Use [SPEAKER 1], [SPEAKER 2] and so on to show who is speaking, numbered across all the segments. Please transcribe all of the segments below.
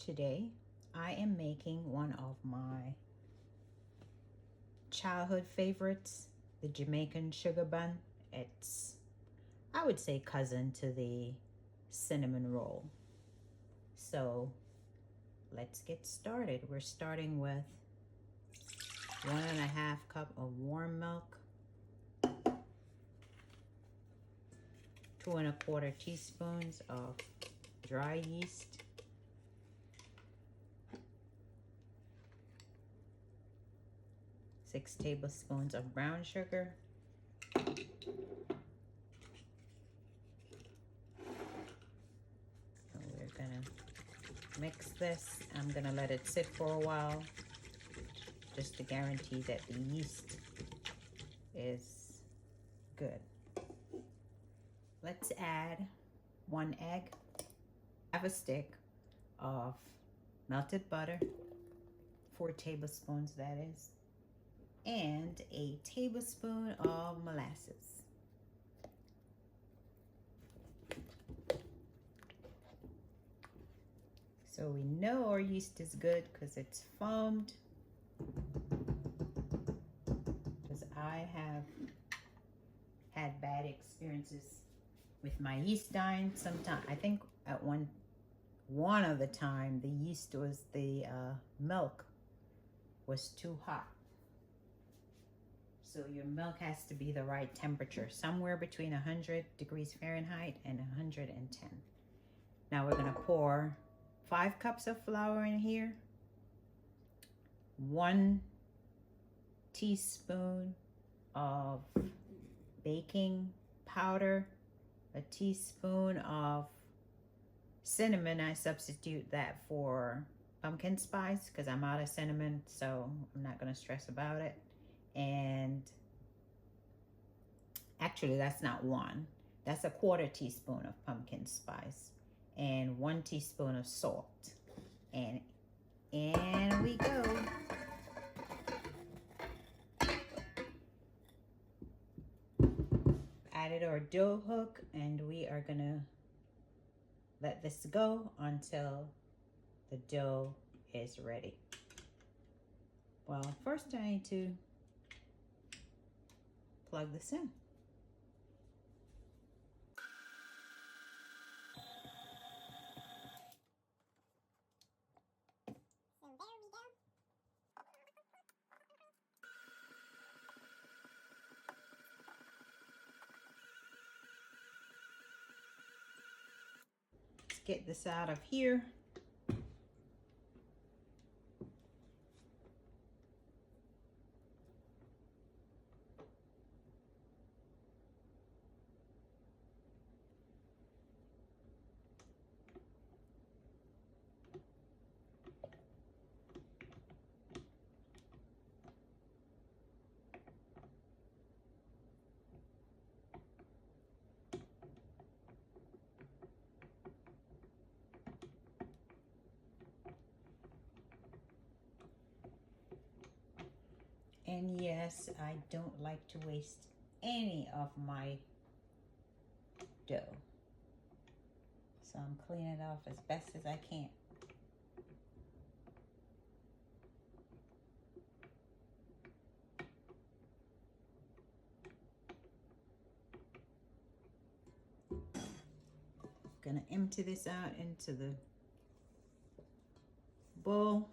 [SPEAKER 1] Today I am making one of my childhood favorites, the Jamaican Sugar Bun. It's, I would say, cousin to the cinnamon roll. So let's get started. We're starting with 1.5 cup of warm milk, 2¼ teaspoons of dry yeast, 6 tablespoons of brown sugar, so we're gonna mix this. I'm gonna let it sit for a while just to guarantee that the yeast is good. Let's add 1 egg, half a stick of melted butter, 4 tablespoons that is, and a tablespoon of molasses. So we know our yeast is good because it's foamed. Because I have had bad experiences with my yeast dying sometime. I think at one of the time the yeast was the milk was too hot. So your milk has to be the right temperature, somewhere between 100 degrees Fahrenheit and 110. Now we're gonna pour 5 cups of flour in here, 1 teaspoon of baking powder, a teaspoon of cinnamon. I substitute that for pumpkin spice because I'm out of cinnamon, so I'm not gonna stress about it. And actually that's not 1, that's a 1/4 teaspoon of pumpkin spice and 1 teaspoon of salt. And in we go. Added our dough hook, and we are gonna let this go until the dough is ready. Well, first I need to plug this in. Let's get this out of here. And yes, I don't like to waste any of my dough, so I'm cleaning it off as best as I can. Gonna empty this out into the bowl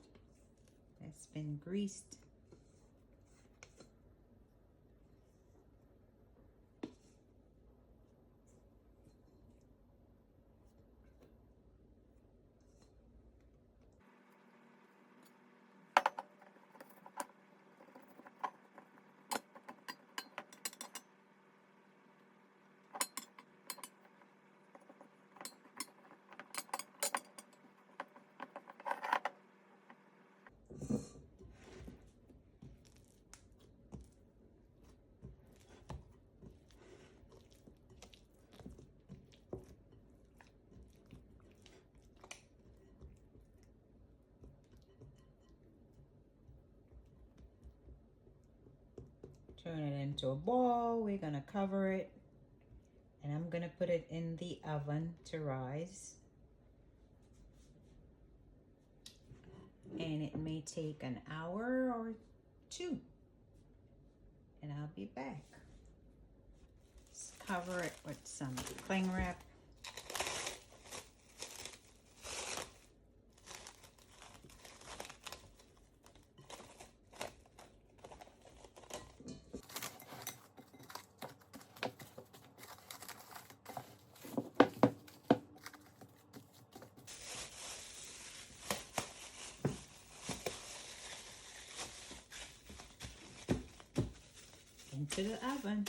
[SPEAKER 1] that's been greased. Turn it into a ball. We're gonna cover it, and I'm gonna put it in the oven to rise. and it may take an hour or two, and I'll be back. Let's cover it with some cling wrap. Into the oven.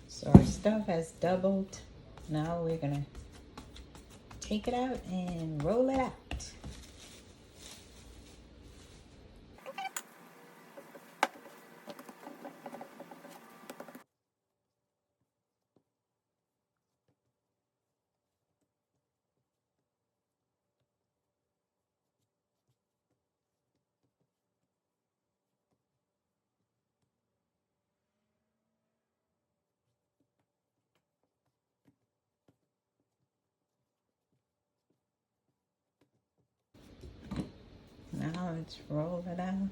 [SPEAKER 1] So our stuff has doubled. Now we're gonna take it out and roll it out. Now let's roll it out.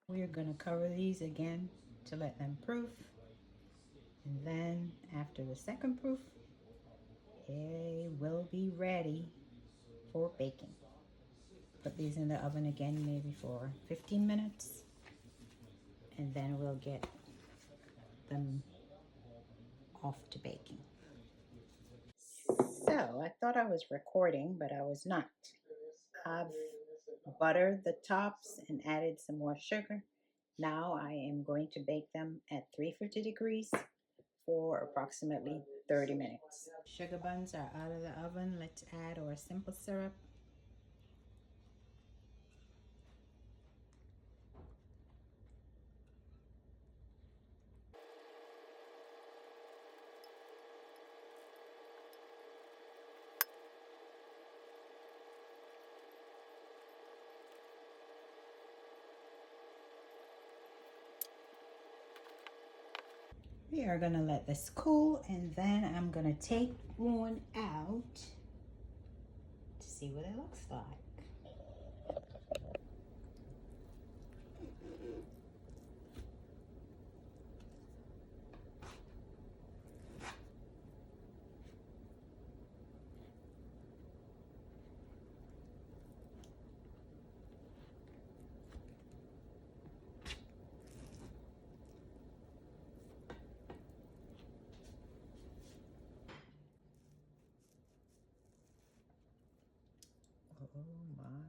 [SPEAKER 1] We're gonna cover these again to let them proof. And then after the second proof, they will be ready for baking. Put these in the oven again, maybe for 15 minutes, and then we'll get them off to baking. So I thought I was recording, but I was not. I've buttered the tops and added some more sugar. Now I am going to bake them at 350 degrees for approximately 30 minutes. Sugar buns are out of the oven. Let's add our simple syrup. We are gonna let this cool, and then I'm gonna take one out to see what it looks like. Oh my